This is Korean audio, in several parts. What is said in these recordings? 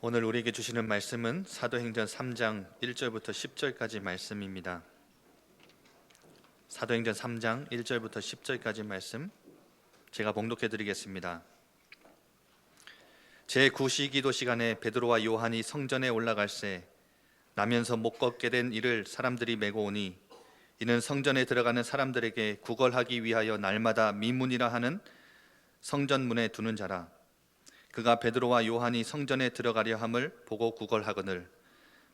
오늘 우리에게 주시는 말씀은 사도행전 3장 1절부터 10절까지 말씀입니다. 사도행전 3장 1절부터 10절까지 말씀 제가 봉독해 드리겠습니다. 제9시기도 시간에 베드로와 요한이 성전에 올라갈새 나면서 못 걷게 된 이를 사람들이 메고 오니 이는 성전에 들어가는 사람들에게 구걸하기 위하여 날마다 미문이라 하는 성전문에 두는 자라. 그가 베드로와 요한이 성전에 들어가려 함을 보고 구걸하거늘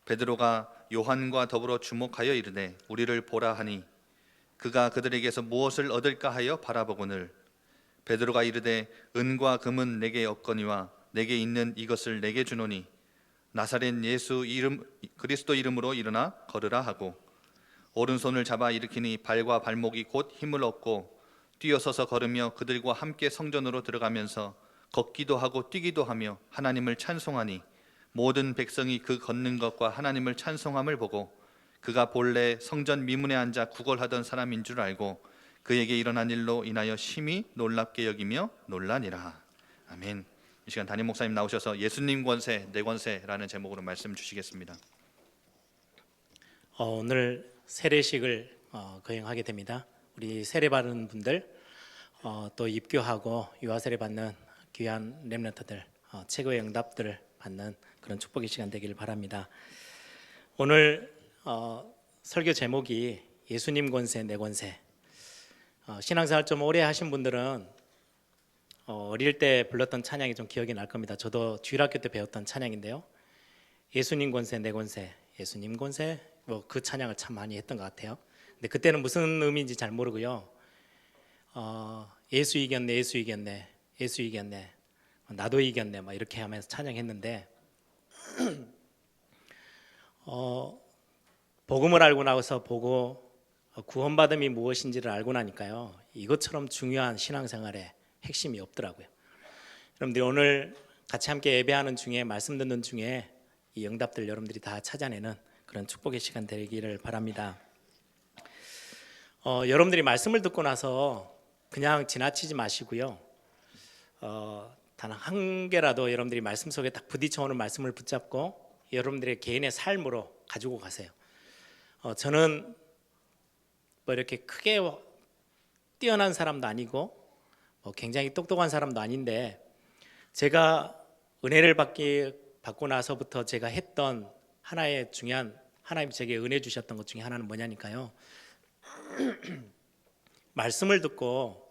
베드로가 요한과 더불어 주목하여 이르되 우리를 보라 하니 그가 그들에게서 무엇을 얻을까 하여 바라보거늘 베드로가 이르되 은과 금은 내게 없거니와 내게 있는 이것을 내게 주노니 나사렛 예수 이름 그리스도 이름으로 일어나 걸으라 하고 오른손을 잡아 일으키니 발과 발목이 곧 힘을 얻고 뛰어서서 걸으며 그들과 함께 성전으로 들어가면서 걷기도 하고 뛰기도 하며 하나님을 찬송하니 모든 백성이 그 걷는 것과 하나님을 찬송함을 보고 그가 본래 성전 미문에 앉아 구걸하던 사람인 줄 알고 그에게 일어난 일로 인하여 심히 놀랍게 여기며 놀라니라. 아멘. 이 시간 담임 목사님 나오셔서 예수님 권세 내 권세라는 제목으로 말씀 주시겠습니다. 오늘 세례식을 거행하게 됩니다. 우리 세례 받은 분들 또 입교하고 유아 세례 받는 귀한 렘넌트들 최고의 응답들을 받는 그런 축복의 시간 되기를 바랍니다. 오늘 설교 제목이 예수님 권세 내 권세. 신앙생활 좀 오래 하신 분들은 어릴 때 불렀던 찬양이 좀 기억이 날 겁니다. 저도 주일학교 때 배웠던 찬양인데요. 예수님 권세 내 권세, 예수님 권세, 그 찬양을 참 많이 했던 것 같아요. 근데 그때는 무슨 의미인지 잘 모르고요. 예수 이겼네, 예수 이겼네, 예수 이겼네, 나도 이겼네, 막 이렇게 하면서 찬양했는데 복음을 알고 나서 보고 구원받음이 무엇인지를 알고 나니까요, 이것처럼 중요한 신앙생활의 핵심이 없더라고요. 여러분들이 오늘 같이 함께 예배하는 중에 말씀 듣는 중에 이 응답들 여러분들이 다 찾아내는 그런 축복의 시간 되기를 바랍니다. 여러분들이 말씀을 듣고 나서 그냥 지나치지 마시고요. 단 한 개라도 여러분들이 말씀 속에 딱 부딪혀오는 말씀을 붙잡고 여러분들의 개인의 삶으로 가지고 가세요. 저는 뭐 이렇게 크게 뛰어난 사람도 아니고 굉장히 똑똑한 사람도 아닌데 제가 은혜를 받고 나서부터 제가 했던 하나의 중요한 하나님이 제게 은혜 주셨던 것 중에 하나는 뭐냐니까요. 말씀을 듣고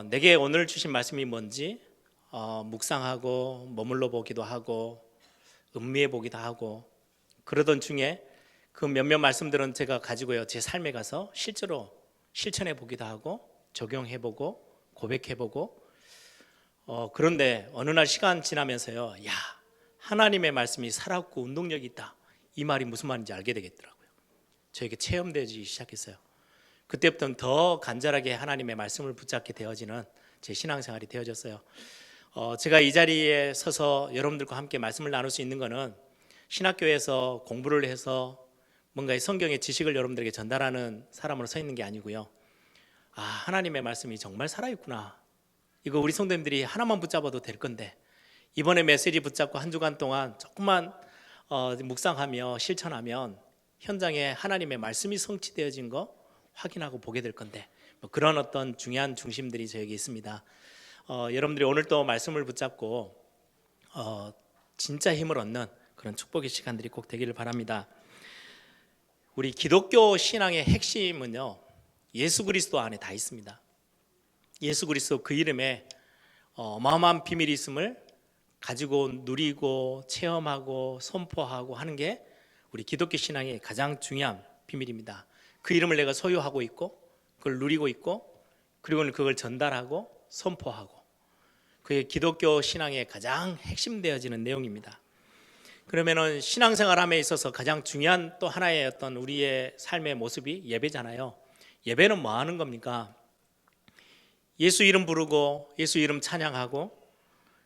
내게 오늘 주신 말씀이 뭔지 묵상하고 머물러 보기도 하고 음미해 보기도 하고 그러던 중에 그 몇몇 말씀들은 제가 가지고요 제 삶에 가서 실제로 실천해 보기도 하고 적용해 보고 고백해 보고 그런데 어느 날 시간 지나면서요, 야, 하나님의 말씀이 살아있고 운동력이 있다, 이 말이 무슨 말인지 알게 되겠더라고요. 저에게 체험되기 시작했어요. 그때부터는 더 간절하게 하나님의 말씀을 붙잡게 되어지는 제 신앙생활이 되어졌어요. 제가 이 자리에 서서 여러분들과 함께 말씀을 나눌 수 있는 것은 신학교에서 공부를 해서 뭔가 성경의 지식을 여러분들에게 전달하는 사람으로 서 있는 게 아니고요. 하나님의 말씀이 정말 살아있구나, 이거 우리 성도님들이 하나만 붙잡아도 될 건데 이번에 메시지 붙잡고 한 주간 동안 조금만 묵상하며 실천하면 현장에 하나님의 말씀이 성취되어진 거 확인하고 보게 될 건데 그런 어떤 중요한 중심들이 저에게 있습니다. 여러분들이 오늘 또 말씀을 붙잡고 진짜 힘을 얻는 그런 축복의 시간들이 꼭 되기를 바랍니다. 우리 기독교 신앙의 핵심은요, 예수 그리스도 안에 다 있습니다. 예수 그리스도 그 이름에 어마어마한 비밀이 있음을 가지고 누리고 체험하고 선포하고 하는 게 우리 기독교 신앙의 가장 중요한 비밀입니다. 그 이름을 내가 소유하고 있고 그걸 누리고 있고 그리고 그걸 전달하고 선포하고, 그게 기독교 신앙의 가장 핵심되어지는 내용입니다. 그러면은 신앙생활함에 있어서 가장 중요한 또 하나의 어떤 우리의 삶의 모습이 예배잖아요. 예배는 뭐 하는 겁니까? 예수 이름 부르고 예수 이름 찬양하고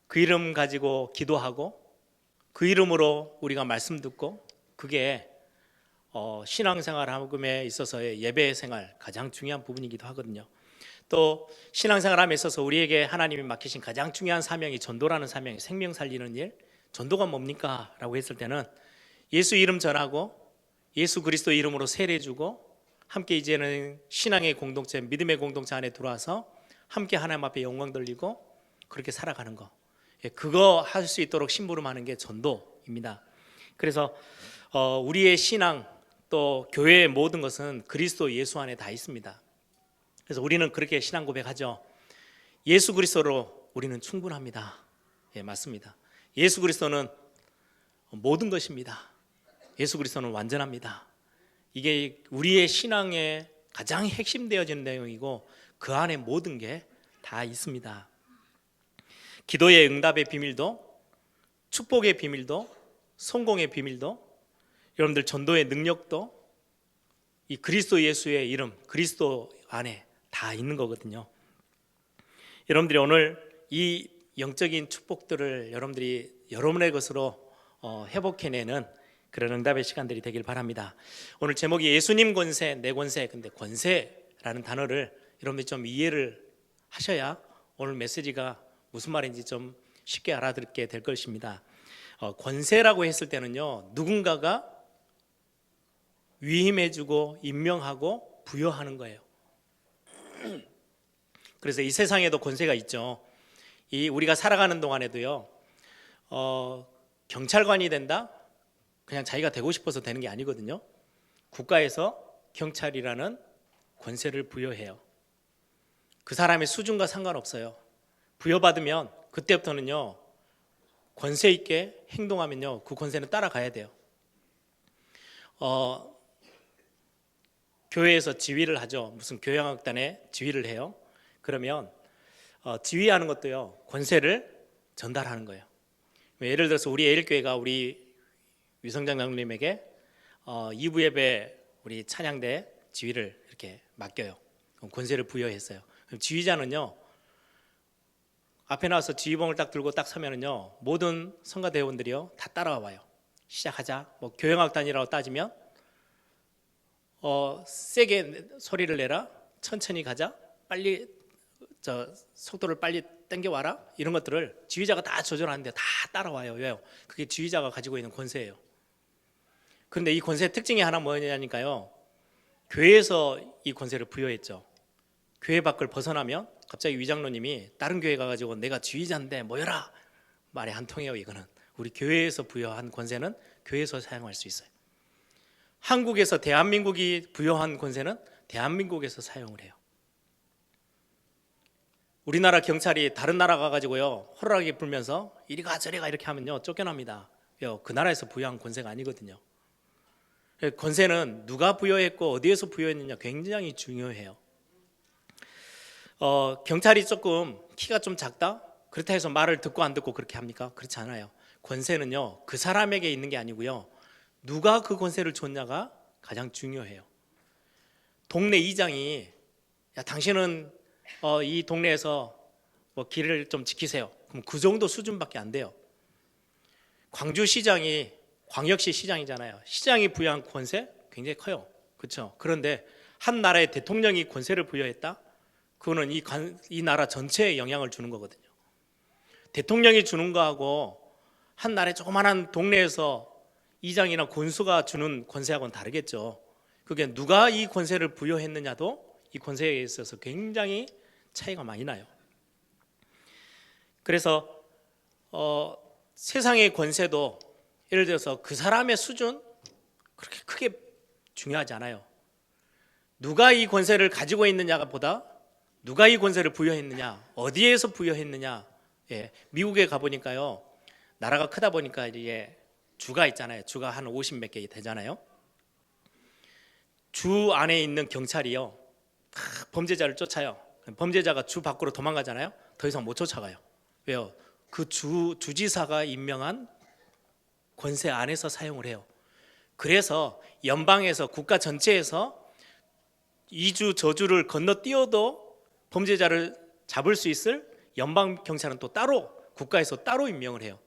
그 이름 가지고 기도하고 그 이름으로 우리가 말씀 듣고, 그게 신앙생활함에 있어서의 예배 생활 가장 중요한 부분이기도 하거든요. 또 신앙생활함에 있어서 우리에게 하나님이 맡기신 가장 중요한 사명이 전도라는 사명이 생명 살리는 일, 전도가 뭡니까? 라고 했을 때는 예수 이름 전하고 예수 그리스도 이름으로 세례주고 함께 이제는 신앙의 공동체, 믿음의 공동체 안에 들어와서 함께 하나님 앞에 영광 돌리고 그렇게 살아가는 거, 그거 할 수 있도록 심부름하는 게 전도입니다. 그래서 우리의 신앙 또 교회의 모든 것은 그리스도 예수 안에 다 있습니다. 그래서 우리는 그렇게 신앙 고백하죠. 예수 그리스도로 우리는 충분합니다. 예, 맞습니다. 예수 그리스도는 모든 것입니다. 예수 그리스도는 완전합니다. 이게 우리의 신앙의 가장 핵심되어지는 내용이고 그 안에 모든 게 다 있습니다. 기도의 응답의 비밀도, 축복의 비밀도, 성공의 비밀도, 여러분들 전도의 능력도 이 그리스도 예수의 이름, 그리스도 안에 다 있는 거거든요. 여러분들이 오늘 이 영적인 축복들을 여러분들이 여러분의 것으로 회복해내는 그런 응답의 시간들이 되길 바랍니다. 오늘 제목이 예수님 권세, 내 권세. 근데 권세라는 단어를 여러분들이 좀 이해를 하셔야 오늘 메시지가 무슨 말인지 좀 쉽게 알아듣게 될 것입니다. 권세라고 했을 때는요, 누군가가 위임해주고 임명하고 부여하는 거예요. 그래서 이 세상에도 권세가 있죠. 이 우리가 살아가는 동안에도요, 경찰관이 된다? 그냥 자기가 되고 싶어서 되는 게 아니거든요. 국가에서 경찰이라는 권세를 부여해요. 그 사람의 수준과 상관없어요. 부여받으면 그때부터는요, 권세 있게 행동하면요, 그 권세는 따라가야 돼요. 교회에서 지휘를 하죠. 무슨 교향악단에 지휘를 해요. 그러면 지휘하는 것도요, 권세를 전달하는 거예요. 예를 들어서 우리 에일교회가 우리 위성장 장로님에게 2부 예배 우리 찬양대 지휘를 이렇게 맡겨요. 그럼 권세를 부여했어요. 그럼 지휘자는요, 앞에 나와서 지휘봉을 딱 들고 딱 서면은요, 모든 성가대원들이요 다 따라와요. 시작하자. 뭐 교향악단이라고 따지면 세게 소리를 내라, 천천히 가자, 빨리 속도를 빨리 당겨와라, 이런 것들을 지휘자가 다 조절하는데 다 따라와요. 왜요? 그게 지휘자가 가지고 있는 권세예요. 그런데 이 권세의 특징이 하나 뭐냐니까요, 교회에서 이 권세를 부여했죠. 교회 밖을 벗어나면 갑자기 위장로님이 다른 교회 가가지고 내가 지휘자인데 모여라, 말이 안 통해요. 이거는 우리 교회에서 부여한 권세는 교회에서 사용할 수 있어요. 한국에서 대한민국이 부여한 권세는 대한민국에서 사용을 해요. 우리나라 경찰이 다른 나라 가가지고요, 호루라기 불면서 이리 가 저리 가 이렇게 하면요, 쫓겨납니다. 그 나라에서 부여한 권세가 아니거든요. 권세는 누가 부여했고 어디에서 부여했느냐 굉장히 중요해요. 경찰이 조금 키가 좀 작다? 그렇다 해서 말을 듣고 안 듣고 그렇게 합니까? 그렇지 않아요. 권세는요, 그 사람에게 있는 게 아니고요, 누가 그 권세를 줬냐가 가장 중요해요. 동네 이장이, 야 당신은 이 동네에서 뭐 길을 좀 지키세요. 그럼 그 정도 수준밖에 안 돼요. 광주시장이 광역시 시장이잖아요. 시장이 부여한 권세 굉장히 커요. 그렇죠? 그런데 한 나라의 대통령이 권세를 부여했다? 그거는 이 나라 전체에 영향을 주는 거거든요. 대통령이 주는 거하고 한 나라의 조그마한 동네에서 이장이나 군수가 주는 권세하고는 다르겠죠. 그게 누가 이 권세를 부여했느냐도 이 권세에 있어서 굉장히 차이가 많이 나요. 그래서 세상의 권세도 예를 들어서 그 사람의 수준 그렇게 크게 중요하지 않아요. 누가 이 권세를 가지고 있느냐가 보다 누가 이 권세를 부여했느냐, 어디에서 부여했느냐. 미국에 가보니까요, 나라가 크다 보니까 이게 주가 있잖아요. 주가 한 50 몇 개 되잖아요. 주 안에 있는 경찰이요, 범죄자를 쫓아요. 범죄자가 주 밖으로 도망가잖아요. 더 이상 못 쫓아가요. 왜요? 그 주지사가 임명한 권세 안에서 사용을 해요. 그래서 연방에서 국가 전체에서 이주 저주를 건너뛰어도 범죄자를 잡을 수 있을 연방 경찰은 또 따로 국가에서 따로 임명을 해요.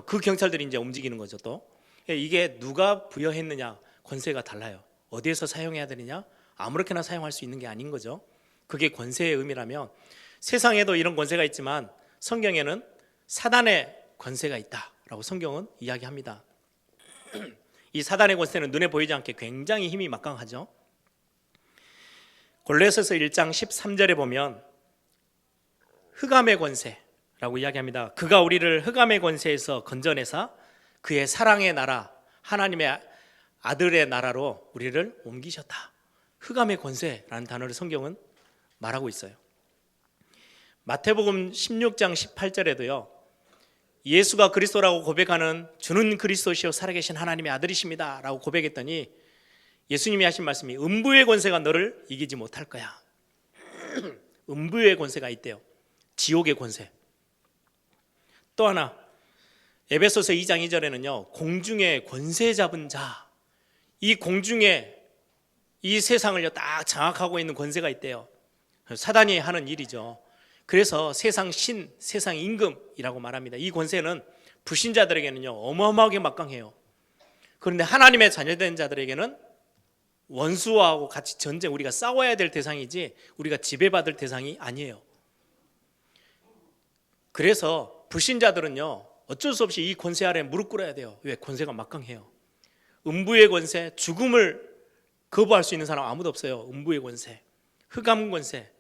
그 경찰들이 이제 움직이는 거죠. 또 이게 누가 부여했느냐, 권세가 달라요. 어디에서 사용해야 되느냐, 아무렇게나 사용할 수 있는 게 아닌 거죠. 그게 권세의 의미라면 세상에도 이런 권세가 있지만 성경에는 사단의 권세가 있다 라고 성경은 이야기합니다. 이 사단의 권세는 눈에 보이지 않게 굉장히 힘이 막강하죠. 골로새서 1장 13절에 보면 흑암의 권세라고 이야기합니다. 그가 우리를 흑암의 권세에서 건져내사 그의 사랑의 나라, 하나님의 아들의 나라로 우리를 옮기셨다. 흑암의 권세라는 단어를 성경은 말하고 있어요. 마태복음 16장 18절에도요, 예수가 그리스도라고 고백하는 주는 그리스도시요 살아계신 하나님의 아들이십니다 라고 고백했더니 예수님이 하신 말씀이 음부의 권세가 너를 이기지 못할 거야. 음부의 권세가 있대요. 지옥의 권세. 또 하나 에베소서 2장 2절에는요, 공중의 권세 잡은 자, 이 공중에 이 세상을 딱 장악하고 있는 권세가 있대요. 사단이 하는 일이죠. 그래서 세상 신, 세상 임금이라고 말합니다. 이 권세는 불신자들에게는요 어마어마하게 막강해요. 그런데 하나님의 자녀된 자들에게는 원수하고 같이 전쟁, 우리가 싸워야 될 대상이지 우리가 지배받을 대상이 아니에요. 그래서 불신자들은요 어쩔 수 없이 이 권세 아래 무릎 꿇어야 돼요. 왜? 권세가 막강해요. 음부의 권세, 죽음을 거부할 수 있는 사람 아무도 없어요. 음부의 권세, 흑암 권세,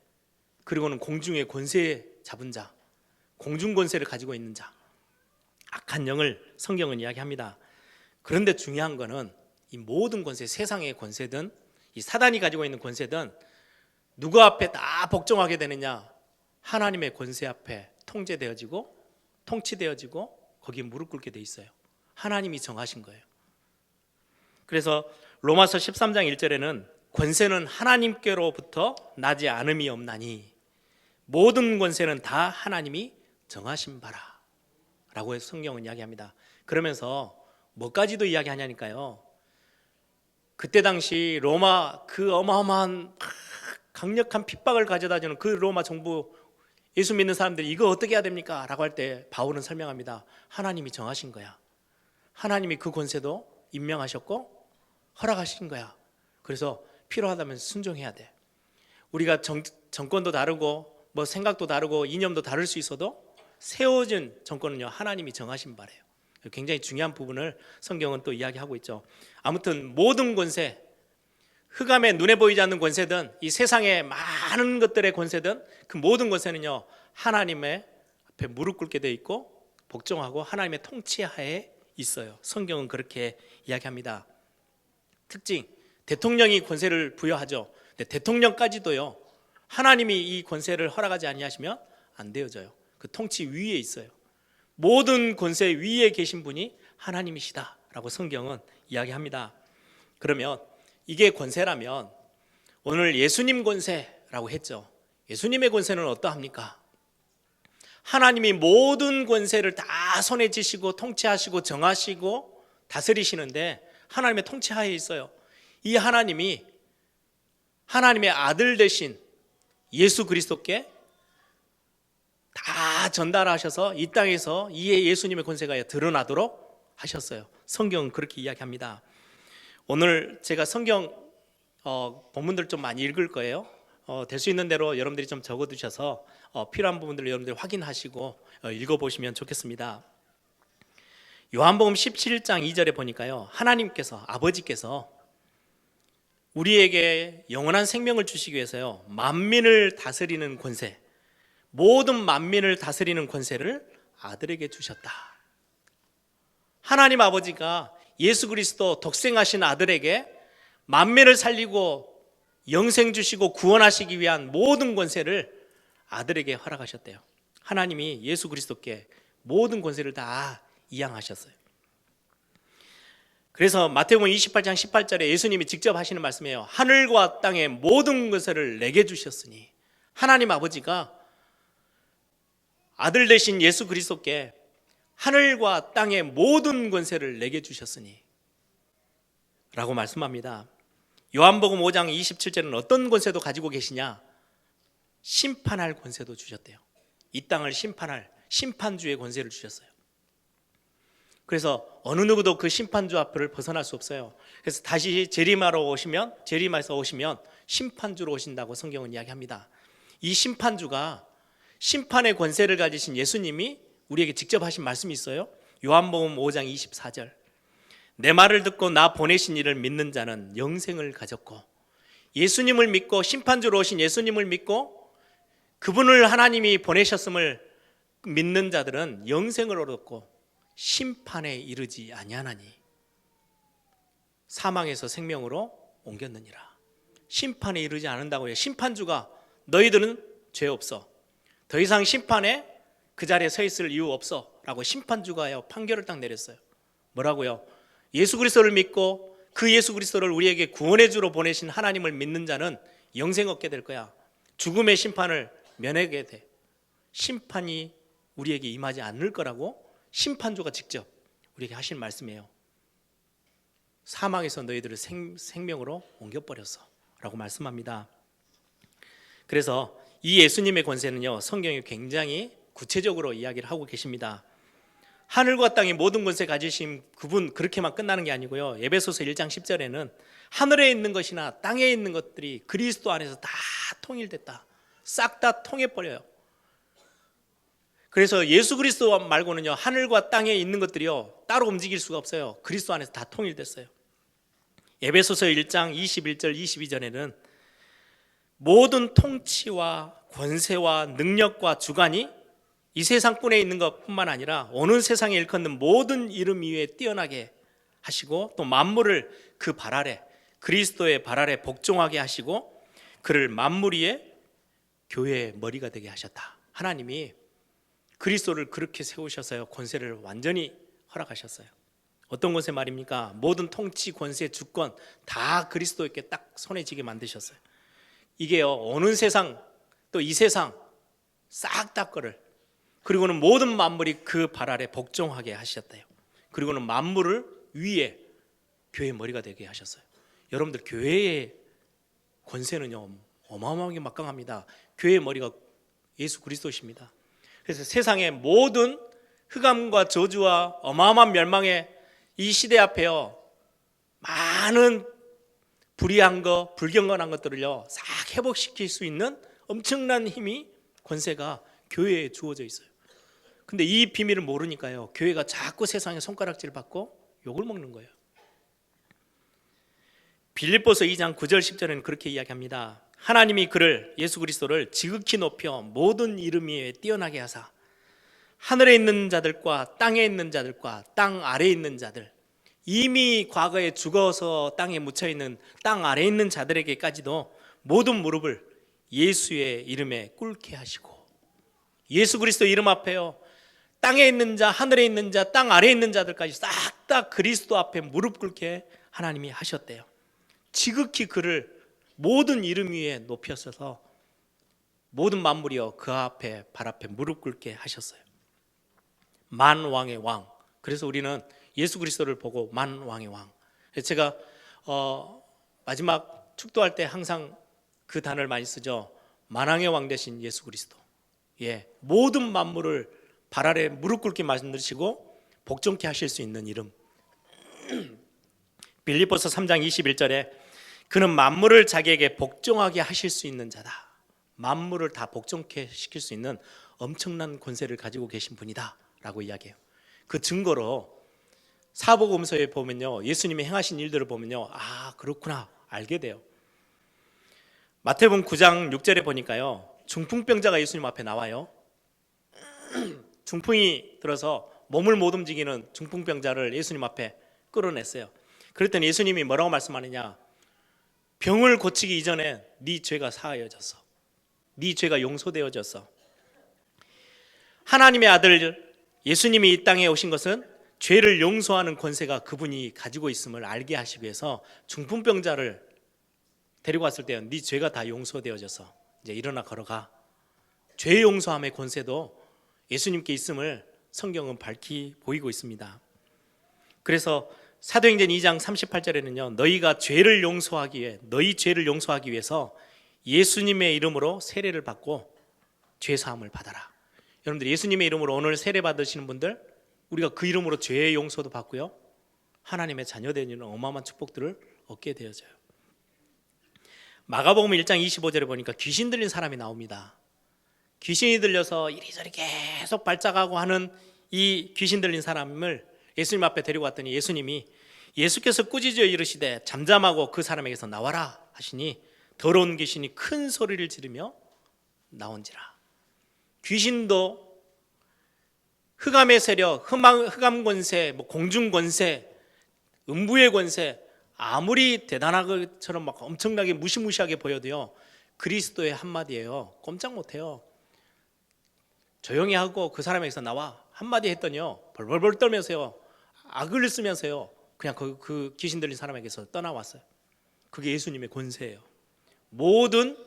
그리고는 공중의 권세 잡은 자, 공중 권세를 가지고 있는 자, 악한 영을 성경은 이야기합니다. 그런데 중요한 거는 이 모든 권세, 세상의 권세든 이 사단이 가지고 있는 권세든 누구 앞에 다 복종하게 되느냐? 하나님의 권세 앞에 통제되어지고 통치되어지고 거기에 무릎 꿇게 돼 있어요. 하나님이 정하신 거예요. 그래서 로마서 13장 1절에는 권세는 하나님께로부터 나지 않음이 없나니 모든 권세는 다 하나님이 정하신 바라 라고 성경은 이야기합니다. 그러면서 뭐까지도 이야기하냐니까요. 그때 당시 로마 그 어마어마한 강력한 핍박을 가져다주는 그 로마 정부, 예수 믿는 사람들이 이거 어떻게 해야 됩니까? 라고 할 때 바울은 설명합니다. 하나님이 정하신 거야. 하나님이 그 권세도 임명하셨고 허락하신 거야. 그래서 필요하다면 순종해야 돼. 우리가 정권도 다르고 뭐 생각도 다르고 이념도 다를 수 있어도 세워진 정권은요 하나님이 정하신 바래요. 굉장히 중요한 부분을 성경은 또 이야기하고 있죠. 아무튼 모든 권세, 흑암에 눈에 보이지 않는 권세든 이 세상의 많은 것들의 권세든 그 모든 권세는요 하나님의 앞에 무릎 꿇게 돼 있고 복종하고 하나님의 통치하에 있어요. 성경은 그렇게 이야기합니다. 특징, 대통령이 권세를 부여하죠. 근데 대통령까지도요 하나님이 이 권세를 허락하지 아니하시면 안 되어져요. 그 통치 위에 있어요. 모든 권세 위에 계신 분이 하나님이시다라고 성경은 이야기합니다. 그러면 이게 권세라면 오늘 예수님 권세라고 했죠. 예수님의 권세는 어떠합니까? 하나님이 모든 권세를 다 손에 쥐시고 통치하시고 정하시고 다스리시는데 하나님의 통치하에 있어요. 이 하나님이 하나님의 아들 되신 예수 그리스도께 다 전달하셔서 이 땅에서 이 예수님의 권세가 드러나도록 하셨어요. 성경은 그렇게 이야기합니다. 오늘 제가 성경 본문들 좀 많이 읽을 거예요. 될 수 있는 대로 여러분들이 좀 적어두셔서 필요한 부분들을 여러분들이 확인하시고 읽어보시면 좋겠습니다. 요한복음 17장 2절에 보니까요 하나님께서, 아버지께서 우리에게 영원한 생명을 주시기 위해서요 만민을 다스리는 권세, 모든 만민을 다스리는 권세를 아들에게 주셨다. 하나님 아버지가 예수 그리스도 독생하신 아들에게 만민을 살리고 영생 주시고 구원하시기 위한 모든 권세를 아들에게 허락하셨대요. 하나님이 예수 그리스도께 모든 권세를 다 이양하셨어요. 그래서 마태복음 28장 18절에 예수님이 직접 하시는 말씀이에요. 하늘과 땅의 모든 것을 내게 주셨으니, 하나님 아버지가 아들 되신 예수 그리스도께 하늘과 땅의 모든 권세를 내게 주셨으니 라고 말씀합니다. 요한복음 5장 27절은 어떤 권세도 가지고 계시냐? 심판할 권세도 주셨대요. 이 땅을 심판할 심판주의 권세를 주셨어요. 그래서 어느 누구도 그 심판주 앞을 벗어날 수 없어요. 그래서 다시 재림하에서 오시면 심판주로 오신다고 성경은 이야기합니다. 이 심판주가, 심판의 권세를 가지신 예수님이 우리에게 직접 하신 말씀이 있어요. 요한복음 5장 24절. 내 말을 듣고 나 보내신 이를 믿는 자는 영생을 가졌고, 예수님을 믿고 심판주로 오신 예수님을 믿고 그분을 하나님이 보내셨음을 믿는 자들은 영생을 얻었고 심판에 이르지 아니하나니 사망에서 생명으로 옮겼느니라. 심판에 이르지 않는다고요. 심판주가 너희들은 죄 없어, 더 이상 심판에 그 자리에 서 있을 이유 없어 라고 심판주가요 판결을 딱 내렸어요. 뭐라고요? 예수 그리스도를 믿고 그 예수 그리스도를 우리에게 구원의 주로 보내신 하나님을 믿는 자는 영생 얻게 될 거야. 죽음의 심판을 면하게 돼. 심판이 우리에게 임하지 않을 거라고 심판주가 직접 우리에게 하신 말씀이에요. 사망에서 너희들을 생명으로 옮겨버렸어 라고 말씀합니다. 그래서 이 예수님의 권세는요, 성경이 굉장히 구체적으로 이야기를 하고 계십니다. 하늘과 땅의 모든 권세 가지신 그분, 그렇게만 끝나는 게 아니고요, 에베소서 1장 10절에는 하늘에 있는 것이나 땅에 있는 것들이 그리스도 안에서 다 통일됐다, 싹 다 통해버려요. 그래서 예수 그리스도 말고는요, 하늘과 땅에 있는 것들이요 따로 움직일 수가 없어요. 그리스도 안에서 다 통일됐어요. 에베소서 1장 21절 22절에는 모든 통치와 권세와 능력과 주관이 이 세상뿐에 있는 것뿐만 아니라 어느 세상에 일컫는 모든 이름 위에 뛰어나게 하시고, 또 만물을 그 발 아래, 그리스도의 발 아래 복종하게 하시고 그를 만물 위에 교회의 머리가 되게 하셨다. 하나님이 그리스도를 그렇게 세우셔서요, 권세를 완전히 허락하셨어요. 어떤 권세 말입니까? 모든 통치, 권세, 주권 다 그리스도에게 딱 손에 쥐게 만드셨어요. 이게요, 어느 세상, 또 이 세상 싹 다 거를, 그리고는 모든 만물이 그 발 아래 복종하게 하셨대요. 그리고는 만물을 위에 교회의 머리가 되게 하셨어요. 여러분들, 교회의 권세는요 어마어마하게 막강합니다. 교회의 머리가 예수 그리스도십니다. 그래서 세상의 모든 흑암과 저주와 어마어마한 멸망의 이 시대 앞에요, 많은 불의한 것, 불경건한 것들을요 싹 회복시킬 수 있는 엄청난 힘이, 권세가 교회에 주어져 있어요. 근데 이 비밀을 모르니까요, 교회가 자꾸 세상에 손가락질 받고 욕을 먹는 거예요. 빌립보서 2장 9절 10절에는 그렇게 이야기합니다. 하나님이 그를, 예수 그리스도를 지극히 높여 모든 이름 위에 뛰어나게 하사 하늘에 있는 자들과 땅에 있는 자들과 땅 아래에 있는 자들, 이미 과거에 죽어서 땅에 묻혀있는 땅 아래에 있는 자들에게까지도 모든 무릎을 예수의 이름에 꿇게 하시고, 예수 그리스도 이름 앞에요, 땅에 있는 자, 하늘에 있는 자, 땅 아래에 있는 자들까지 싹 다 그리스도 앞에 무릎 꿇게 하나님이 하셨대요. 지극히 그를 모든 이름 위에 높여서서 모든 만물이요 그 앞에, 발 앞에 무릎 꿇게 하셨어요. 만왕의 왕. 그래서 우리는 예수 그리스도를 보고 만왕의 왕. 제가 마지막 축도할 때 항상 그 단어를 많이 쓰죠. 만왕의 왕 되신 예수 그리스도. 예, 모든 만물을 발 아래 무릎 꿇게 만드시고 복종케 하실 수 있는 이름. 빌립보서 3장 21절에 그는 만물을 자기에게 복종하게 하실 수 있는 자다. 만물을 다 복종케 시킬 수 있는 엄청난 권세를 가지고 계신 분이다 라고 이야기해요. 그 증거로 사복음서에 보면요, 예수님이 행하신 일들을 보면요, 아 그렇구나 알게 돼요. 마태복음 9장 6절에 보니까요, 중풍병자가 예수님 앞에 나와요. 중풍이 들어서 몸을 못 움직이는 중풍병자를 예수님 앞에 끌어냈어요. 그랬더니 예수님이 뭐라고 말씀하느냐, 병을 고치기 이전에 네 죄가 사하여졌어, 네 죄가 용서되어졌어. 하나님의 아들 예수님이 이 땅에 오신 것은 죄를 용서하는 권세가 그분이 가지고 있음을 알게 하시기 위해서 중풍병자를 데리고 왔을 때 네 죄가 다 용서되어져서 이제 일어나 걸어가. 죄 용서함의 권세도 예수님께 있음을 성경은 밝히 보이고 있습니다. 그래서 사도행전 2장 38절에는요, 너희가 죄를 용서하기 위해, 너희 죄를 용서하기 위해서 예수님의 이름으로 세례를 받고 죄 사함을 받아라. 여러분들, 예수님의 이름으로 오늘 세례 받으시는 분들, 우리가 그 이름으로 죄의 용서도 받고요, 하나님의 자녀되는 어마어마한 축복들을 얻게 되어져요. 마가복음 1장 25절에 보니까 귀신 들린 사람이 나옵니다. 귀신이 들려서 이리저리 계속 발작하고 하는 이 귀신 들린 사람을 예수님 앞에 데리고 왔더니 예수께서 꾸짖어 이르시되 잠잠하고 그 사람에게서 나와라 하시니 더러운 귀신이 큰 소리를 지르며 나온지라. 귀신도 흑암의 세력, 흑암 권세, 공중 권세, 음부의 권세, 아무리 대단한 것처럼 막 엄청나게 무시무시하게 보여도요, 그리스도의 한마디예요. 꼼짝 못해요. 조용히 하고 그 사람에게서 나와 한마디 했더니요, 벌벌벌 떨면서요, 악을 쓰면서요, 그냥 그 귀신 들린 사람에게서 떠나왔어요. 그게 예수님의 권세예요. 모든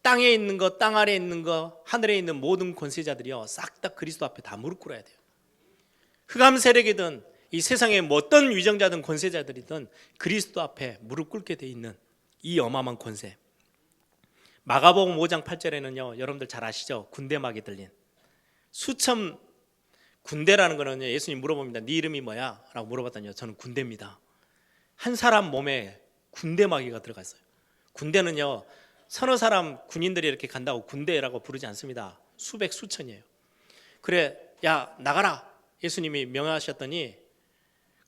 땅에 있는 것, 땅 아래에 있는 것, 하늘에 있는 모든 권세자들이요, 싹 다 그리스도 앞에 다 무릎 꿇어야 돼요. 흑암 세력이든 이 세상의 어떤 위정자든 권세자들이든 그리스도 앞에 무릎 꿇게 돼 있는 이 어마어마한 권세. 마가복음 5장 8절에는요, 여러분들 잘 아시죠? 군대막이 들린 수천. 군대라는 거는요, 예수님 물어봅니다. 네 이름이 뭐야? 라고 물어봤더니 저는 군대입니다. 한 사람 몸에 군대막이가 들어가 있어요. 군대는요, 서너 사람 군인들이 이렇게 간다고 군대라고 부르지 않습니다. 수백 수천이에요. 그래, 야 나가라 예수님이 명하셨더니,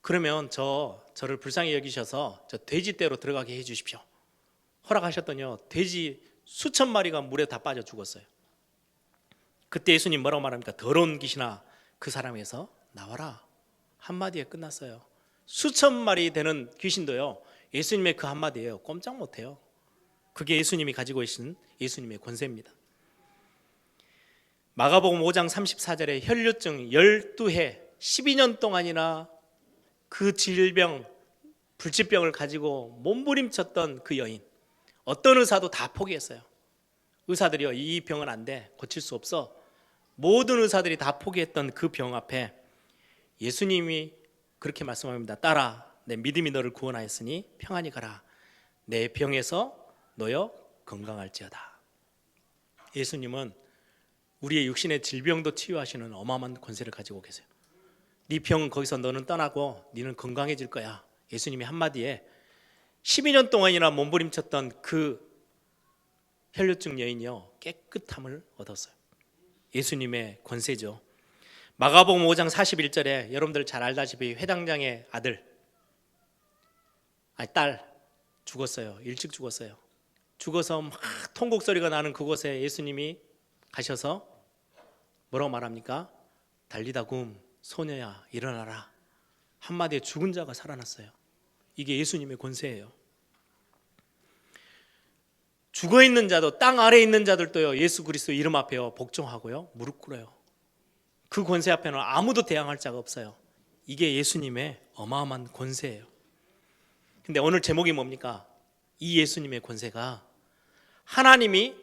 그러면 저를 불쌍히 여기셔서 저 돼지떼로 들어가게 해 주십시오. 허락하셨더니요, 돼지 수천 마리가 물에 다 빠져 죽었어요. 그때 예수님 뭐라고 말합니까? 더러운 귀신아 그 사람에서 나와라. 한마디에 끝났어요. 수천 마리 되는 귀신도요, 예수님의 그 한마디예요. 꼼짝 못해요. 그게 예수님이 가지고 계신 예수님의 권세입니다. 마가복음 5장 34절에 혈류증 12해 12년 동안이나 그 질병, 불치병을 가지고 몸부림쳤던 그 여인, 어떤 의사도 다 포기했어요. 의사들이요, 이 병은 안 돼, 고칠 수 없어. 모든 의사들이 다 포기했던 그 병 앞에 예수님이 그렇게 말씀합니다. 딸아, 내 믿음이 너를 구원하였으니 평안히 가라. 내 병에서 너여 건강할지어다. 예수님은 우리의 육신의 질병도 치유하시는 어마어마한 권세를 가지고 계세요. 네 병은 거기서 너는 떠나고 너는 건강해질 거야. 예수님이 한마디에 12년 동안이나 몸부림쳤던 그 혈류증 여인이요, 깨끗함을 얻었어요. 예수님의 권세죠. 마가복음 5장 41절에 여러분들 잘 알다시피 회당장의 딸 죽었어요. 일찍 죽었어요. 죽어서 막 통곡 소리가 나는 그곳에 예수님이 가셔서 뭐라고 말합니까? 달리다굼 소녀야 일어나라. 한마디에 죽은 자가 살아났어요. 이게 예수님의 권세예요. 죽어있는 자도, 땅 아래에 있는 자들도요, 예수 그리스도 이름 앞에요, 복종하고요, 무릎 꿇어요. 그 권세 앞에는 아무도 대항할 자가 없어요. 이게 예수님의 어마어마한 권세예요. 근데 오늘 제목이 뭡니까? 이 예수님의 권세가 하나님의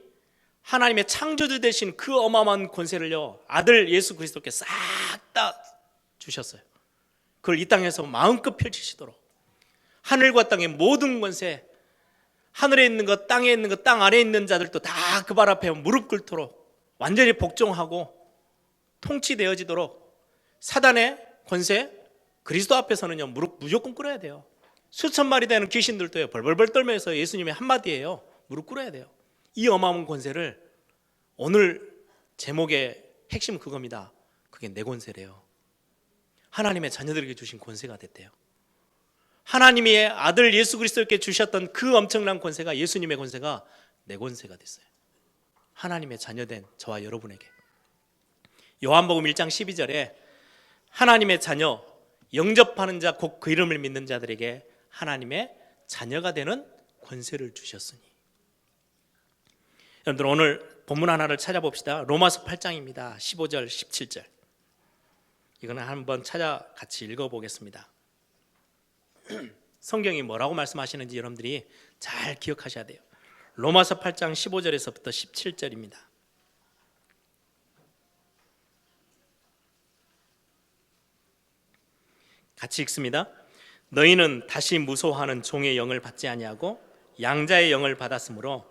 창조주 되신 그 어마어마한 권세를요, 아들 예수 그리스도께 싹 다 주셨어요. 그걸 이 땅에서 마음껏 펼치시도록, 하늘과 땅의 모든 권세, 하늘에 있는 것, 땅에 있는 것, 땅 아래에 있는 자들도 다 그 발 앞에 무릎 꿇도록 완전히 복종하고 통치되어지도록, 사단의 권세, 그리스도 앞에서는요, 무릎 무조건 꿇어야 돼요. 수천 마리 되는 귀신들도요, 벌벌벌 떨면서 예수님의 한마디예요, 무릎 꿇어야 돼요. 이 어마어마한 권세를, 오늘 제목의 핵심 그겁니다. 그게 내 권세래요. 하나님의 자녀들에게 주신 권세가 됐대요. 하나님의 아들 예수 그리스도께 주셨던 그 엄청난 권세가, 예수님의 권세가 내 권세가 됐어요. 하나님의 자녀된 저와 여러분에게. 요한복음 1장 12절에 하나님의 자녀, 영접하는 자, 곧 그 이름을 믿는 자들에게 하나님의 자녀가 되는 권세를 주셨으니. 여러분들 오늘 본문 하나를 찾아봅시다. 로마서 8장입니다. 15절 17절. 이거는 한번 같이 읽어보겠습니다. 성경이 뭐라고 말씀하시는지 여러분들이 잘 기억하셔야 돼요. 로마서 8장 15절에서부터 17절입니다. 같이 읽습니다. 너희는 다시 무소하는 종의 영을 받지 아니하고 양자의 영을 받았으므로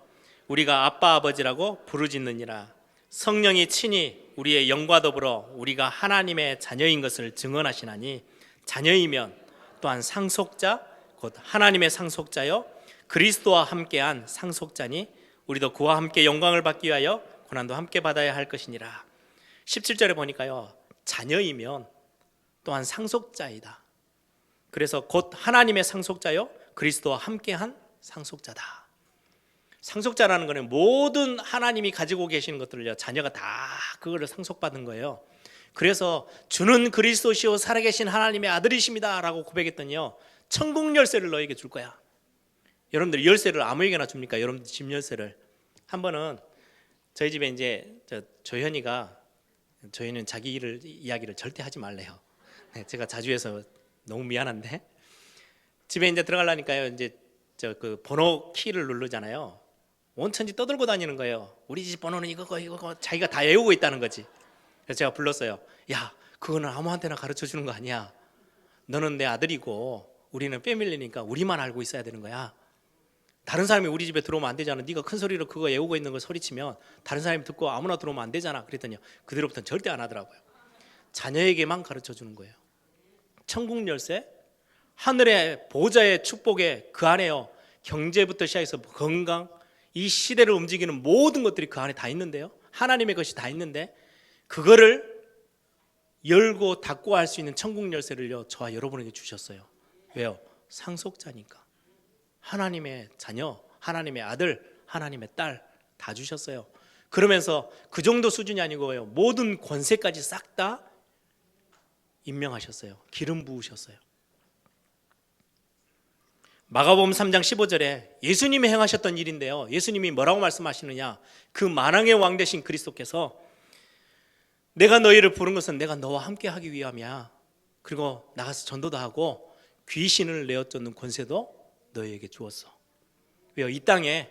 우리가 아빠 아버지라고 부르짖느니라. 성령이 친히 우리의 영과 더불어 우리가 하나님의 자녀인 것을 증언하시나니, 자녀이면 또한 상속자 곧 하나님의 상속자여 그리스도와 함께한 상속자니 우리도 그와 함께 영광을 받기 위하여 고난도 함께 받아야 할 것이니라. 17절에 보니까요, 자녀이면 또한 상속자이다. 그래서 곧 하나님의 상속자요 그리스도와 함께한 상속자다. 상속자라는 것은 모든 하나님이 가지고 계시는 것들을요 자녀가 다 그거를 상속받은 거예요. 그래서 주는 그리스도시요 살아계신 하나님의 아들이십니다 라고 고백했더니요 천국 열쇠를 너에게 줄 거야. 여러분들 열쇠를 아무에게나 줍니까? 여러분들 집 열쇠를. 한 번은 저희 집에 이제 조현이가, 조현이는 자기 이야기를 절대 하지 말래요. 제가 자주 해서 너무 미안한데, 집에 이제 들어가려니까요 이제 그 번호 키를 누르잖아요. 온천지 떠들고 다니는 거예요. 우리 집 번호는 이거 자기가 다 외우고 있다는 거지. 그래서 제가 불렀어요. 야, 그거는 아무한테나 가르쳐 주는 거 아니야. 너는 내 아들이고 우리는 패밀리니까 우리만 알고 있어야 되는 거야. 다른 사람이 우리 집에 들어오면 안 되잖아. 네가 큰 소리로 그거 외우고 있는 거 소리치면 다른 사람이 듣고 아무나 들어오면 안 되잖아. 그랬더니 그 뒤로부터는 절대 안 하더라고요. 자녀에게만 가르쳐 주는 거예요. 천국 열쇠, 하늘의 보좌의 축복에 그 안에요 경제부터 시작해서 건강, 이 시대를 움직이는 모든 것들이 그 안에 다 있는데요 하나님의 것이 다 있는데 그거를 열고 닫고 할 수 있는 천국 열쇠를요 저와 여러분에게 주셨어요. 왜요? 상속자니까. 하나님의 자녀, 하나님의 아들, 하나님의 딸 다 주셨어요. 그러면서 그 정도 수준이 아니고요 모든 권세까지 싹 다 임명하셨어요. 기름 부으셨어요. 마가복음 3장 15절에 예수님이 행하셨던 일인데요 예수님이 뭐라고 말씀하시느냐, 그 만왕의 왕 되신 그리스도께서 내가 너희를 부른 것은 내가 너와 함께 하기 위함이야. 그리고 나가서 전도도 하고 귀신을 내어 쫓는 권세도 너희에게 주었어. 왜요? 이 땅에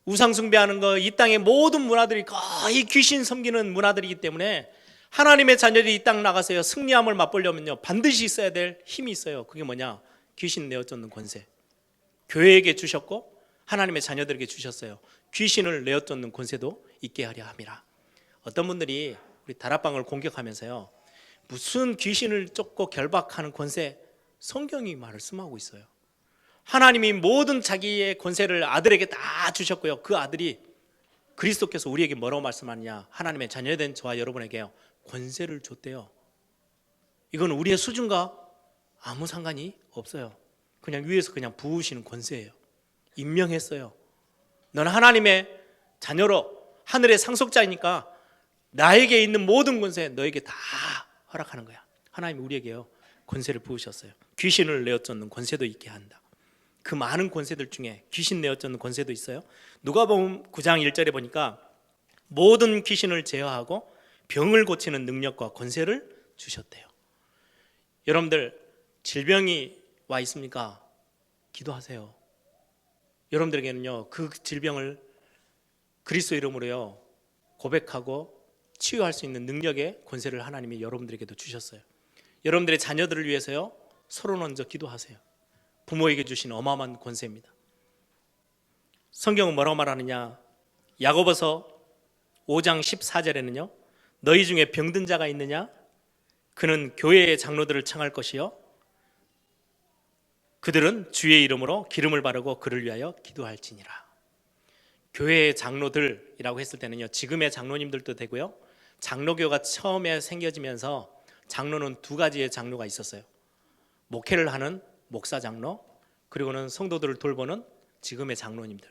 우상 숭배하는 거, 이 땅의 모든 문화들이 거의 귀신 섬기는 문화들이기 때문에 하나님의 자녀들이 이 땅 나가서요 승리함을 맛보려면요 반드시 있어야 될 힘이 있어요. 그게 뭐냐? 귀신 내어 쫓는 권세. 교회에게 주셨고 하나님의 자녀들에게 주셨어요. 귀신을 내어 쫓는 권세도 있게 하려 함이라. 어떤 분들이 우리 다락방을 공격하면서요 무슨 귀신을 쫓고 결박하는 권세, 성경이 말씀하고 있어요. 하나님이 모든 자기의 권세를 아들에게 다 주셨고요 그 아들이 그리스도께서 우리에게 뭐라고 말씀하느냐, 하나님의 자녀된 저와 여러분에게요 권세를 줬대요. 이건 우리의 수준과 아무 상관이 없어요. 그냥 위에서 그냥 부으시는 권세예요. 임명했어요. 너는 하나님의 자녀로 하늘의 상속자이니까 나에게 있는 모든 권세 너에게 다 허락하는 거야. 하나님이 우리에게요 권세를 부으셨어요. 귀신을 내어 쫓는 권세도 있게 한다. 그 많은 권세들 중에 귀신 내어 쫓는 권세도 있어요. 누가복음 9장 1절에 보니까 모든 귀신을 제어하고 병을 고치는 능력과 권세를 주셨대요. 여러분들 질병이 와 있습니까? 기도하세요. 여러분들에게는요 그 질병을 그리스도 이름으로요 고백하고 치유할 수 있는 능력의 권세를 하나님이 여러분들에게도 주셨어요. 여러분들의 자녀들을 위해서요 서로 먼저 기도하세요. 부모에게 주신 어마어마한 권세입니다. 성경은 뭐라고 말하느냐, 야고보서 5장 14절에는요 너희 중에 병든 자가 있느냐, 그는 교회의 장로들을 청할 것이요 그들은 주의 이름으로 기름을 바르고 그를 위하여 기도할지니라. 교회의 장로들이라고 했을 때는요 지금의 장로님들도 되고요 장로교가 처음에 생겨지면서 장로는 두 가지의 장로가 있었어요. 목회를 하는 목사 장로, 그리고는 성도들을 돌보는 지금의 장로님들.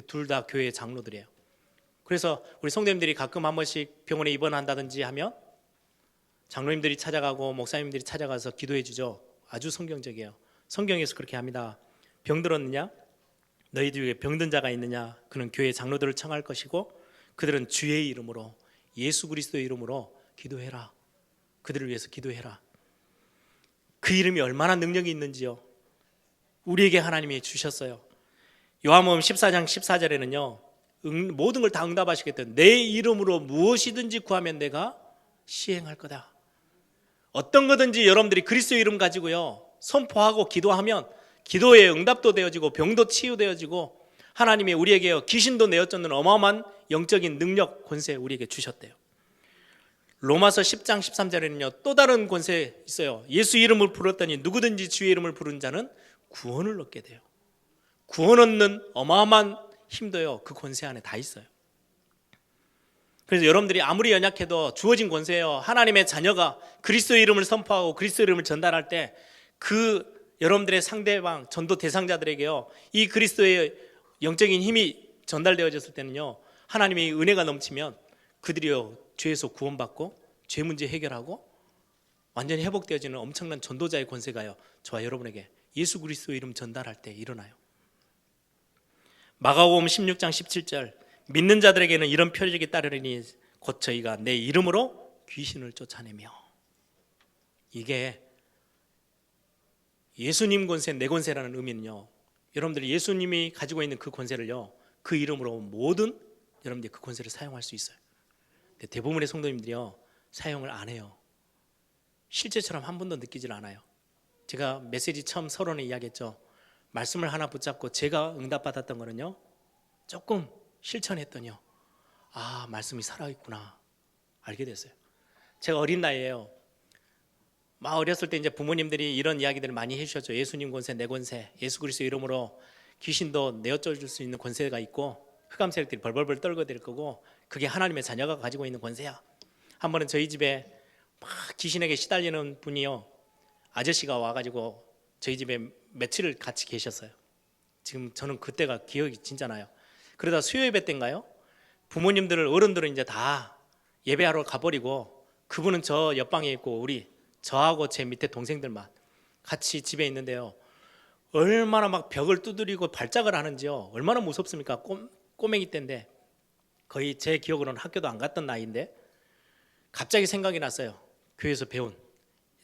둘 다 교회의 장로들이에요. 그래서 우리 성도님들이 가끔 한 번씩 병원에 입원한다든지 하면 장로님들이 찾아가고 목사님들이 찾아가서 기도해 주죠. 아주 성경적이에요. 성경에서 그렇게 합니다. 병들었느냐? 너희 중에 병든 자가 있느냐? 그는 교회 장로들을 청할 것이고 그들은 주의 이름으로, 예수 그리스도의 이름으로 기도해라. 그들을 위해서 기도해라. 그 이름이 얼마나 능력이 있는지요 우리에게 하나님이 주셨어요. 요한복음 14장 14절에는요 모든 걸 다 응답하시겠다. 내 이름으로 무엇이든지 구하면 내가 시행할 거다. 어떤 거든지 여러분들이 그리스도의 이름 가지고요 선포하고 기도하면 기도의 응답도 되어지고 병도 치유되어지고 하나님이 우리에게 귀신도 내어쫓는 어마어마한 영적인 능력, 권세 우리에게 주셨대요. 로마서 10장 13절에는요 또 다른 권세 있어요. 예수 이름을 부르렀더니 누구든지 주의 이름을 부르는 자는 구원을 얻게 돼요. 구원 얻는 어마어마한 힘도요 그 권세 안에 다 있어요. 그래서 여러분들이 아무리 연약해도 주어진 권세예요. 하나님의 자녀가 그리스도의 이름을 선포하고 그리스도의 이름을 전달할 때 그 여러분들의 상대방 전도 대상자들에게요, 이 그리스도의 영적인 힘이 전달되어졌을 때는요, 하나님의 은혜가 넘치면 그들이요 죄에서 구원받고 죄 문제 해결하고 완전히 회복되어지는 엄청난 전도자의 권세가요 저와 여러분에게 예수 그리스도의 이름 전달할 때 일어나요. 마가복음 16장 17절, 믿는 자들에게는 이런 표적이 따르리니 곧 저희가 내 이름으로 귀신을 쫓아내며. 이게 예수님 권세, 내 권세라는 의미는요, 여러분들이 예수님이 가지고 있는 그 권세를요, 그 이름으로 모든 여러분들이 그 권세를 사용할 수 있어요. 근데 대부분의 성도님들이요 사용을 안 해요. 실제처럼 한 번도 느끼질 않아요. 제가 메시지 처음 서론에 이야기했죠. 말씀을 하나 붙잡고 제가 응답받았던 거는요, 조금 실천했더니요, 아, 말씀이 살아있구나 알게 됐어요. 제가 어린 나이에요, 막 어렸을 때 이제 부모님들이 이런 이야기들을 많이 해주셨죠. 예수님 권세, 내 권세, 예수 그리스도 이름으로 귀신도 내어줄 수 있는 권세가 있고 흑암 세력들이 벌벌벌 떨거릴 거고 그게 하나님의 자녀가 가지고 있는 권세야. 한 번은 저희 집에 막 귀신에게 시달리는 분이요, 아저씨가 와가지고 저희 집에 며칠을 같이 계셨어요. 지금 저는 그때가 기억이 진짜 나요. 그러다 수요 예배 때인가요? 부모님들을, 어른들은 이제 다 예배하러 가버리고 그분은 저 옆방에 있고 저하고 제 밑에 동생들만 같이 집에 있는데요, 얼마나 막 벽을 두드리고 발작을 하는지요. 얼마나 무섭습니까? 꼬맹이 때인데 거의 제 기억으로는 학교도 안 갔던 나이인데 갑자기 생각이 났어요. 교회에서 배운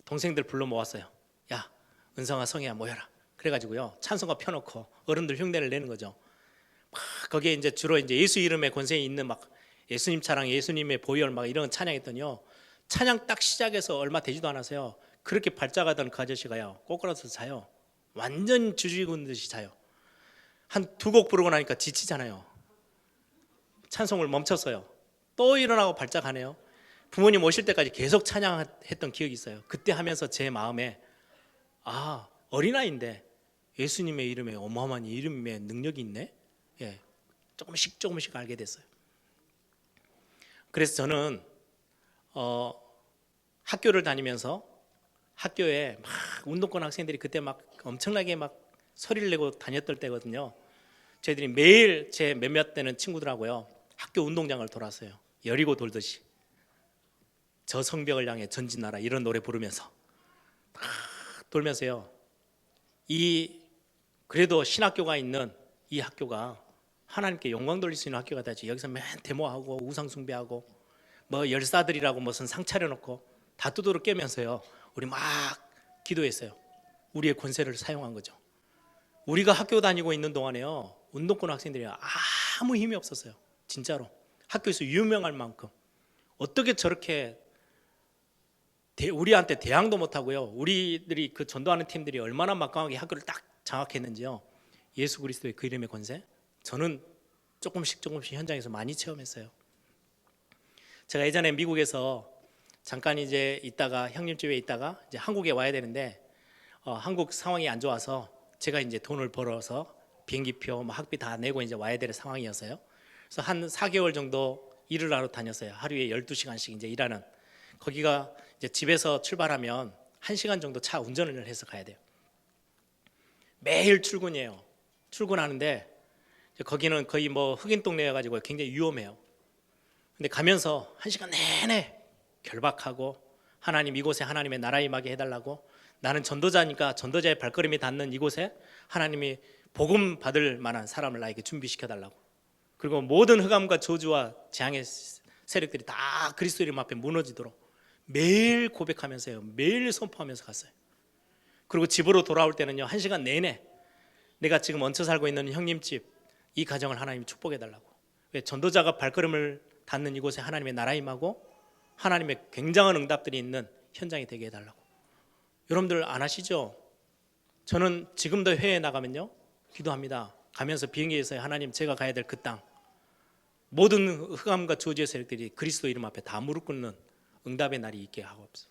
동생들 불러 모았어요. 야, 은성아, 성혜야 모여라. 그래가지고요 찬송가 펴놓고 어른들 흉내를 내는 거죠. 막 거기에 이제 주로 이제 예수 이름의 권세에 있는 막 예수님 찬양, 예수님의 보혈 막 이런 찬양했더니요, 찬양 딱 시작해서 얼마 되지도 않아서요, 그렇게 발작하던 그 아저씨가요 꼬꾸라서 자요. 완전 주지군 듯이 자요. 한 두 곡 부르고 나니까 지치잖아요. 찬송을 멈췄어요. 또 일어나고 발작하네요. 부모님 오실 때까지 계속 찬양했던 기억이 있어요. 그때 하면서 제 마음에, 아, 어린아이인데 예수님의 이름에 어마어마한 이름의 능력이 있네. 예, 조금씩 알게 됐어요. 그래서 저는 학교를 다니면서 학교에 막 운동권 학생들이 그때 막 엄청나게 막 소리를 내고 다녔던 때거든요. 저희들이 매일 제 몇몇 되는 친구들하고요 학교 운동장을 돌았어요. 여리고 돌듯이. 저 성벽을 향해 전진하라 이런 노래 부르면서 막 돌면서요, 그래도 신학교가 있는 이 학교가 하나님께 영광 돌릴 수 있는 학교가 되지. 여기서 맨 데모하고 우상 숭배하고 뭐 열사들이라고 무슨 상 차려놓고 다 두드러 깨면서요 우리 막 기도했어요. 우리의 권세를 사용한 거죠. 우리가 학교 다니고 있는 동안에요 운동권 학생들이 아무 힘이 없었어요. 진짜로 학교에서 유명할 만큼. 어떻게 저렇게 우리한테 대항도 못하고요, 우리들이 그 전도하는 팀들이 얼마나 막강하게 학교를 딱 장악했는지요. 예수 그리스도의 그 이름의 권세, 저는 조금씩 현장에서 많이 체험했어요. 제가 예전에 미국에서 잠깐 이제 있다가 형님 집에 있다가 이제 한국에 와야 되는데 한국 상황이 안 좋아서 제가 이제 돈을 벌어서 비행기표, 뭐 학비 다 내고 이제 와야 될 상황이었어요. 그래서 한 4개월 정도 일을 하러 다녔어요. 하루에 12시간씩 이제 일하는. 거기가 이제 집에서 출발하면 1시간 정도 차 운전을 해서 가야 돼요. 매일 출근이에요. 출근하는데 거기는 거의 뭐 흑인 동네여가지고 굉장히 위험해요. 근데 가면서 1시간 내내 결박하고, 하나님 이곳에 하나님의 나라 임하게 해달라고, 나는 전도자니까 전도자의 발걸음이 닿는 이곳에 하나님이 복음 받을 만한 사람을 나에게 준비시켜달라고, 그리고 모든 흑암과 저주와 재앙의 세력들이 다 그리스도 이름 앞에 무너지도록 매일 고백하면서요, 매일 선포하면서 갔어요. 그리고 집으로 돌아올 때는요 1시간 내내 내가 지금 얹혀 살고 있는 형님 집, 이 가정을 하나님이 축복해달라고. 왜? 전도자가 발걸음을 닿는 이곳에 하나님의 나라 임하고 하나님의 굉장한 응답들이 있는 현장이 되게 해달라고. 여러분들 안 하시죠? 저는 지금도 해외에 나가면요 기도합니다. 가면서 비행기에서 하나님, 제가 가야 될 그 땅, 모든 흑암과 저주의 세력들이 그리스도 이름 앞에 다 무릎 꿇는 응답의 날이 있게 하옵소서.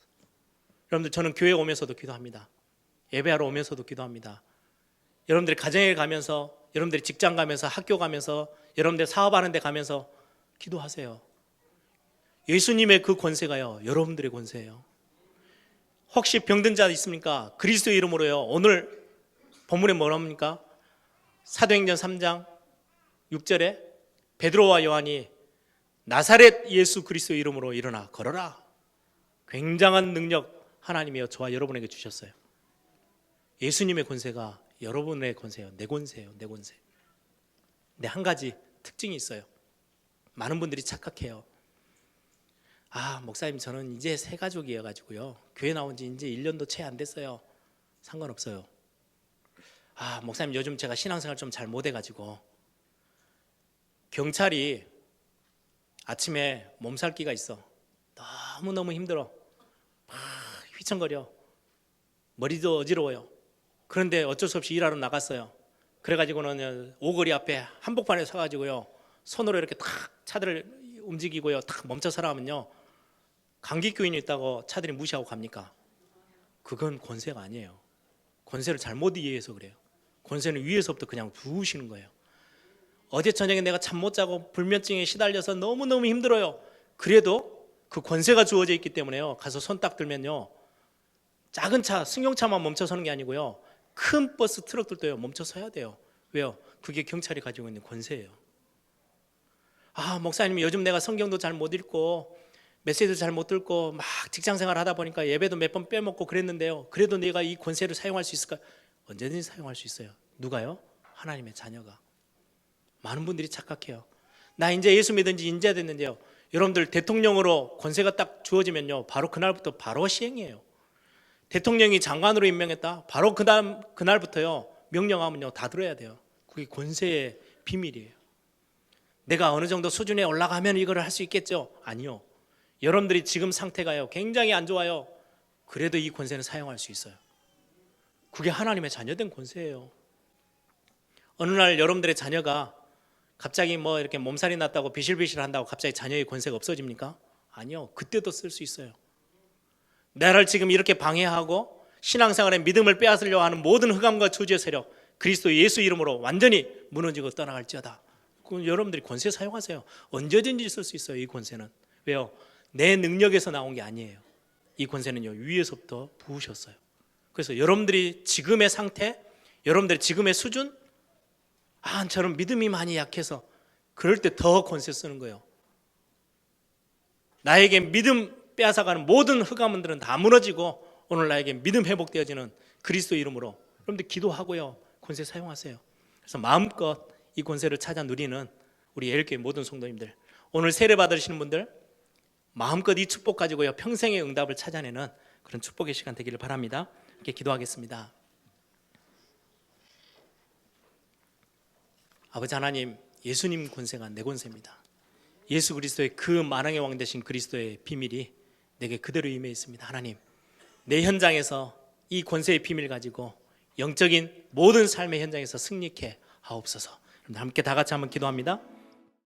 여러분들, 저는 교회 오면서도 기도합니다. 예배하러 오면서도 기도합니다. 여러분들이 가정에 가면서, 여러분들이 직장 가면서, 학교 가면서, 여러분들 사업하는 데 가면서 기도하세요. 예수님의 그 권세가요, 여러분들의 권세예요. 혹시 병든 자 있습니까? 그리스도의 이름으로요. 오늘 본문에 뭐랍니까? 사도행전 3장 6절에 베드로와 요한이 나사렛 예수 그리스도의 이름으로 일어나 걸어라. 굉장한 능력 하나님이여 저와 여러분에게 주셨어요. 예수님의 권세가 여러분의 권세예요. 내 권세예요. 내 권세. 근데 한 가지 특징이 있어요. 많은 분들이 착각해요. 목사님 저는 이제 새 가족이어가지고요. 교회 나온 지 이제 1년도 채 안 됐어요. 상관없어요. 목사님 요즘 제가 신앙생활 좀 잘 못해가지고 경찰이 아침에 몸살기가 있어. 너무너무 힘들어. 막 휘청거려. 머리도 어지러워요. 그런데 어쩔 수 없이 일하러 나갔어요. 그래가지고는 오거리 앞에 한복판에 서가지고요. 손으로 이렇게 탁 차들을 움직이고요. 탁 멈춰 서라 하면요. 감기교인이 있다고 차들이 무시하고 갑니까? 그건 권세가 아니에요. 권세를 잘못 이해해서 그래요. 권세는 위에서부터 그냥 부으시는 거예요. 어제 저녁에 내가 잠 못 자고 불면증에 시달려서 너무너무 힘들어요. 그래도 그 권세가 주어져 있기 때문에요. 가서 손 딱 들면요. 작은 차, 승용차만 멈춰 서는 게 아니고요. 큰 버스, 트럭들도요. 멈춰 서야 돼요. 왜요? 그게 경찰이 가지고 있는 권세예요. 목사님 요즘 내가 성경도 잘 못 읽고 메시지도 잘 못 듣고 막 직장생활 하다 보니까 예배도 몇 번 빼먹고 그랬는데요. 그래도 내가 이 권세를 사용할 수 있을까? 언제든지 사용할 수 있어요. 누가요? 하나님의 자녀가. 많은 분들이 착각해요. 나 이제 예수 믿은 지 인자 됐는데요. 여러분들 대통령으로 권세가 딱 주어지면요. 바로 그날부터 바로 시행이에요. 대통령이 장관으로 임명했다. 바로 그날부터요. 명령하면요. 다 들어야 돼요. 그게 권세의 비밀이에요. 내가 어느 정도 수준에 올라가면 이거를 할 수 있겠죠? 아니요. 여러분들이 지금 상태가요. 굉장히 안 좋아요. 그래도 이 권세는 사용할 수 있어요. 그게 하나님의 자녀된 권세예요. 어느 날 여러분들의 자녀가 갑자기 뭐 이렇게 몸살이 났다고 비실비실 한다고 갑자기 자녀의 권세가 없어집니까? 아니요. 그때도 쓸 수 있어요. 나를 지금 이렇게 방해하고 신앙생활의 믿음을 빼앗으려고 하는 모든 흑암과 저주의 세력 그리스도 예수 이름으로 완전히 무너지고 떠나갈지어다. 그럼 여러분들이 권세 사용하세요. 언제든지 쓸 수 있어요. 이 권세는. 왜요? 내 능력에서 나온 게 아니에요. 이 권세는요. 위에서부터 부으셨어요. 그래서 여러분들이 지금의 상태, 여러분들의 지금의 수준, 저는 믿음이 많이 약해서 그럴 때 더 권세 쓰는 거예요. 나에게 믿음 빼앗아가는 모든 흑암들은 다 무너지고 오늘 나에게 믿음 회복되어지는 그리스도 이름으로 여러분들 기도하고요. 권세 사용하세요. 그래서 마음껏 이 권세를 찾아 누리는 우리 예일교회 모든 성도님들, 오늘 세례 받으시는 분들 마음껏 이 축복 가지고요. 평생의 응답을 찾아내는 그런 축복의 시간 되기를 바랍니다. 이렇게 기도하겠습니다. 아버지 하나님, 예수님 권세가 내 권세입니다. 예수 그리스도의 그 만왕의 왕 되신 그리스도의 비밀이 내게 그대로 임해 있습니다. 하나님, 내 현장에서 이 권세의 비밀 가지고 영적인 모든 삶의 현장에서 승리케 하옵소서. 함께 다 같이 한번 기도합니다.